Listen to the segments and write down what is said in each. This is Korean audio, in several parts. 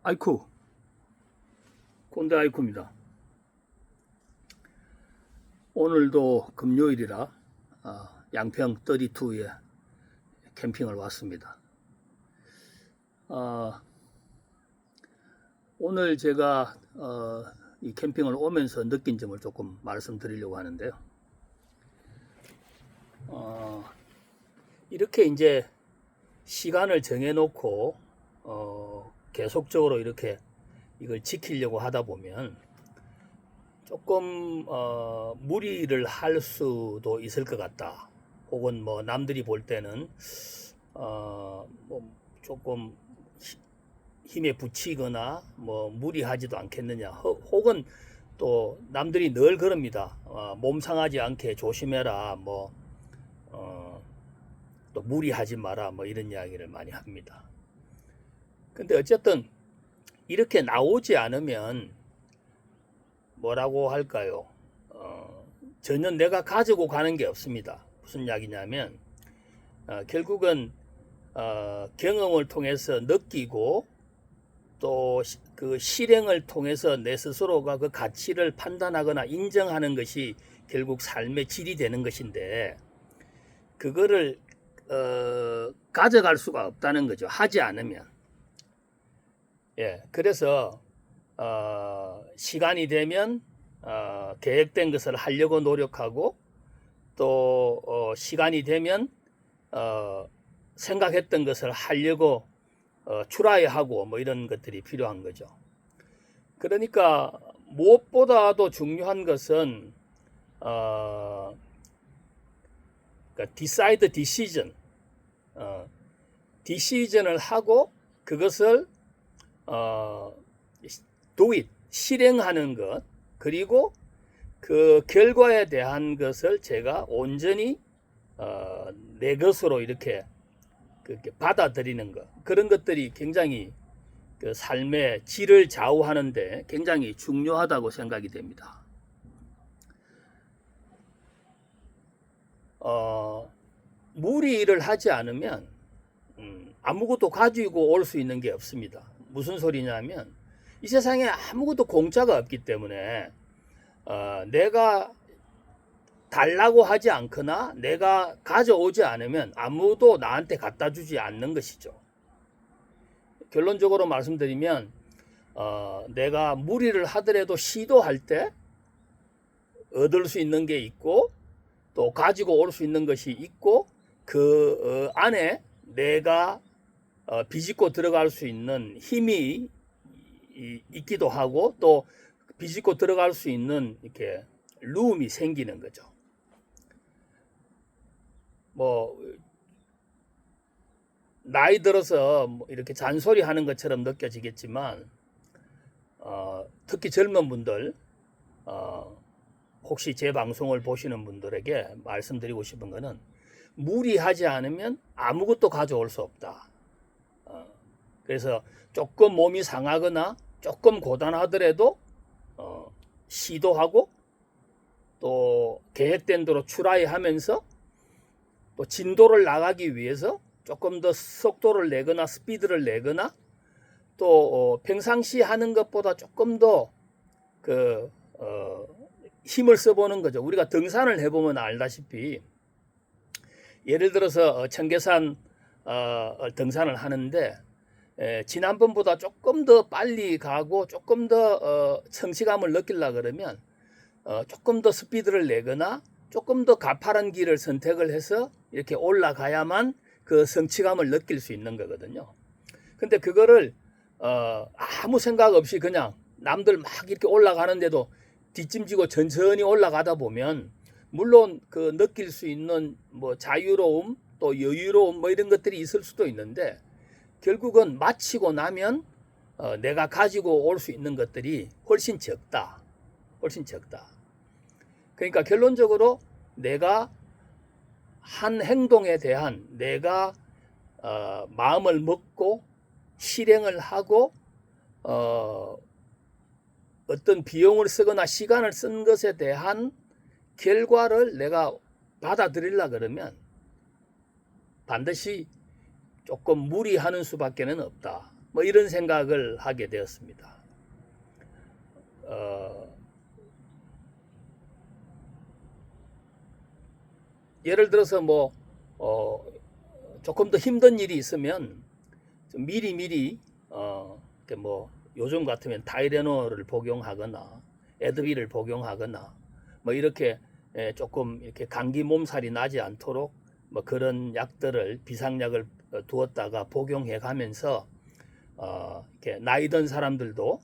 아이쿠, 꼰대 아이쿠입니다. 오늘도 금요일이라 양평 32에 캠핑을 왔습니다. 오늘 제가 이 캠핑을 오면서 느낀 점을 조금 말씀드리려고 하는데요. 이렇게 이제 시간을 정해놓고 계속적으로 이렇게 이걸 지키려고 하다 보면 조금 무리를 할 수도 있을 것 같다. 혹은 뭐 남들이 볼 때는 뭐 조금 힘에 부치거나 뭐 무리하지도 않겠느냐. 혹은 또 남들이 늘 그럽니다. 몸 상하지 않게 조심해라. 또 무리하지 마라. 뭐 이런 이야기를 많이 합니다. 근데 어쨌든 이렇게 나오지 않으면 뭐라고 할까요? 전혀 내가 가지고 가는 게 없습니다. 무슨 이야기냐면 결국은 경험을 통해서 느끼고 또 그 실행을 통해서 내 스스로가 그 가치를 판단하거나 인정하는 것이 결국 삶의 질이 되는 것인데, 그거를 가져갈 수가 없다는 거죠. 하지 않으면. 예, 그래서 시간이 되면 계획된 것을 하려고 노력하고, 또 시간이 되면 생각했던 것을 하려고 트라이하고 뭐 이런 것들이 필요한 거죠. 그러니까 무엇보다도 중요한 것은 그러니까 decide decision, decision을 하고 그것을 do it, 실행하는 것, 그리고 그 결과에 대한 것을 제가 온전히 내 것으로 이렇게 받아들이는 것, 그런 것들이 굉장히 그 삶의 질을 좌우하는데 굉장히 중요하다고 생각이 됩니다. 무리를 하지 않으면 아무것도 가지고 올 수 있는 게 없습니다. 무슨 소리냐면 이 세상에 아무것도 공짜가 없기 때문에 내가 달라고 하지 않거나 내가 가져오지 않으면 아무도 나한테 갖다 주지 않는 것이죠. 결론적으로 말씀드리면 내가 무리를 하더라도 시도할 때 얻을 수 있는 게 있고 또 가지고 올 수 있는 것이 있고, 그 안에 내가 비집고 들어갈 수 있는 힘이 있기도 하고, 또 비집고 들어갈 수 있는 이렇게 룸이 생기는 거죠. 뭐 나이 들어서 뭐 이렇게 잔소리 하는 것처럼 느껴지겠지만 특히 젊은 분들, 혹시 제 방송을 보시는 분들에게 말씀드리고 싶은 거는 무리하지 않으면 아무것도 가져올 수 없다. 그래서 조금 몸이 상하거나 조금 고단하더라도 시도하고 또 계획된 대로 트라이하면서 또 진도를 나가기 위해서 조금 더 속도를 내거나 스피드를 내거나 또 평상시 하는 것보다 조금 더 힘을 써보는 거죠. 우리가 등산을 해보면 알다시피, 예를 들어서 청계산 등산을 하는데 지난번보다 조금 더 빨리 가고 조금 더 성취감을 느끼려고 그러면 조금 더 스피드를 내거나 조금 더 가파른 길을 선택을 해서 이렇게 올라가야만 그 성취감을 느낄 수 있는 거거든요. 근데 그거를 아무 생각 없이 그냥 남들 막 이렇게 올라가는데도 뒷짐지고 천천히 올라가다 보면, 물론 그 느낄 수 있는 뭐 자유로움 또 여유로움 뭐 이런 것들이 있을 수도 있는데, 결국은 마치고 나면 내가 가지고 올 수 있는 것들이 훨씬 적다. 그러니까 결론적으로 내가 한 행동에 대한 내가 마음을 먹고 실행을 하고 어떤 비용을 쓰거나 시간을 쓴 것에 대한 결과를 내가 받아들이려 그러면 반드시 조금 무리하는 수밖에는 없다. 뭐 이런 생각을 하게 되었습니다. 예를 들어서 조금 더 힘든 일이 있으면 좀 미리 뭐 요즘 같으면 타이레놀을 복용하거나 에드빌을 복용하거나 뭐 이렇게 조금 이렇게 감기 몸살이 나지 않도록 뭐 그런 약들을 비상약을 두었다가 복용해 가면서 이렇게 나이 든 사람들도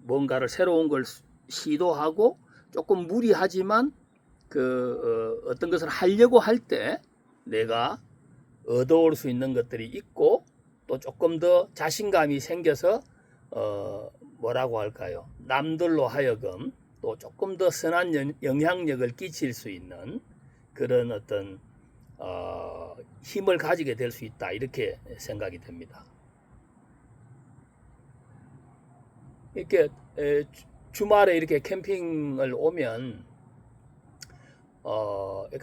뭔가를 새로운 걸 시도하고 조금 무리하지만 어떤 것을 하려고 할 때 내가 얻어올 수 있는 것들이 있고 또 조금 더 자신감이 생겨서 뭐라고 할까요? 남들로 하여금 또 조금 더 선한 영향력을 끼칠 수 있는 그런 어떤 힘을 가지게 될 수 있다 이렇게 생각이 됩니다. 이렇게 주말에 이렇게 캠핑을 오면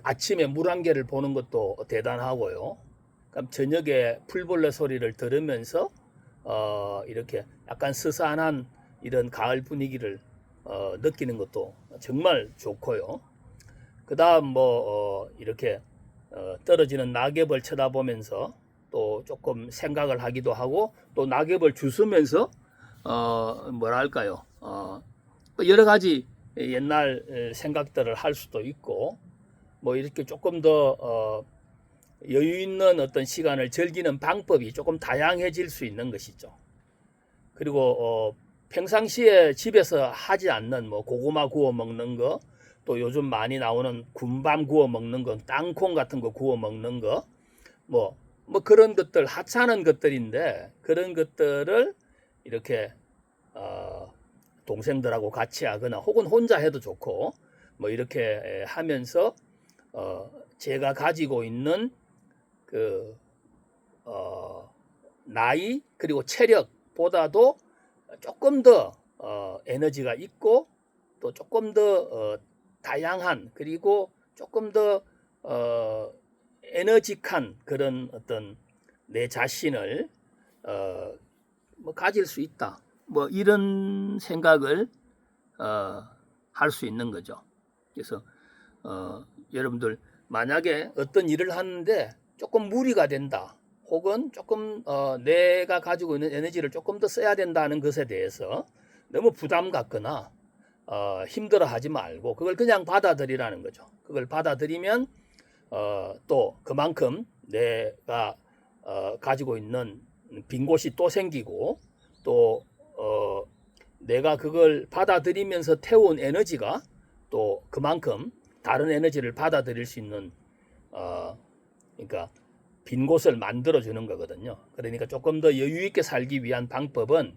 아침에 물안개를 보는 것도 대단하고요. 그럼 저녁에 풀벌레 소리를 들으면서 이렇게 약간 스산한 이런 가을 분위기를 느끼는 것도 정말 좋고요. 그 다음 이렇게 떨어지는 낙엽을 쳐다보면서 또 조금 생각을 하기도 하고 또 낙엽을 주스면서 뭐랄까요 여러 가지 옛날 생각들을 할 수도 있고 뭐 이렇게 조금 더 여유 있는 어떤 시간을 즐기는 방법이 조금 다양해질 수 있는 것이죠. 그리고 평상시에 집에서 하지 않는 뭐 고구마 구워 먹는 거, 또 요즘 많이 나오는 군밤 구워 먹는 거, 땅콩 같은 거 구워 먹는 거, 뭐 그런 것들 하찮은 것들인데 그런 것들을 이렇게 동생들하고 같이 하거나 혹은 혼자 해도 좋고 뭐 이렇게 하면서 제가 가지고 있는 나이 그리고 체력보다도 조금 더 에너지가 있고 또 조금 더 다양한 그리고 조금 더 에너직한 그런 어떤 내 자신을 가질 수 있다. 뭐 이런 생각을 할 수 있는 거죠. 그래서 여러분들 만약에 어떤 일을 하는데 조금 무리가 된다. 혹은 조금 내가 가지고 있는 에너지를 조금 더 써야 된다는 것에 대해서 너무 부담 갖거나 힘들어하지 말고 그걸 그냥 받아들이라는 거죠. 그걸 받아들이면 또 그만큼 내가 가지고 있는 빈 곳이 또 생기고 또 내가 그걸 받아들이면서 태운 에너지가 또 그만큼 다른 에너지를 받아들일 수 있는 그러니까 빈 곳을 만들어 주는 거거든요. 그러니까 조금 더 여유 있게 살기 위한 방법은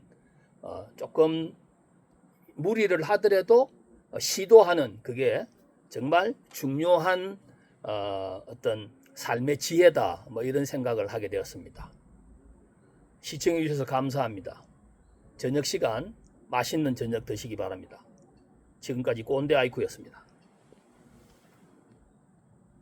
조금 무리를 하더라도 시도하는 그게 정말 중요한 어떤 삶의 지혜다. 뭐 이런 생각을 하게 되었습니다. 시청해 주셔서 감사합니다. 저녁 시간 맛있는 저녁 드시기 바랍니다. 지금까지 꼰대 아이쿠였습니다.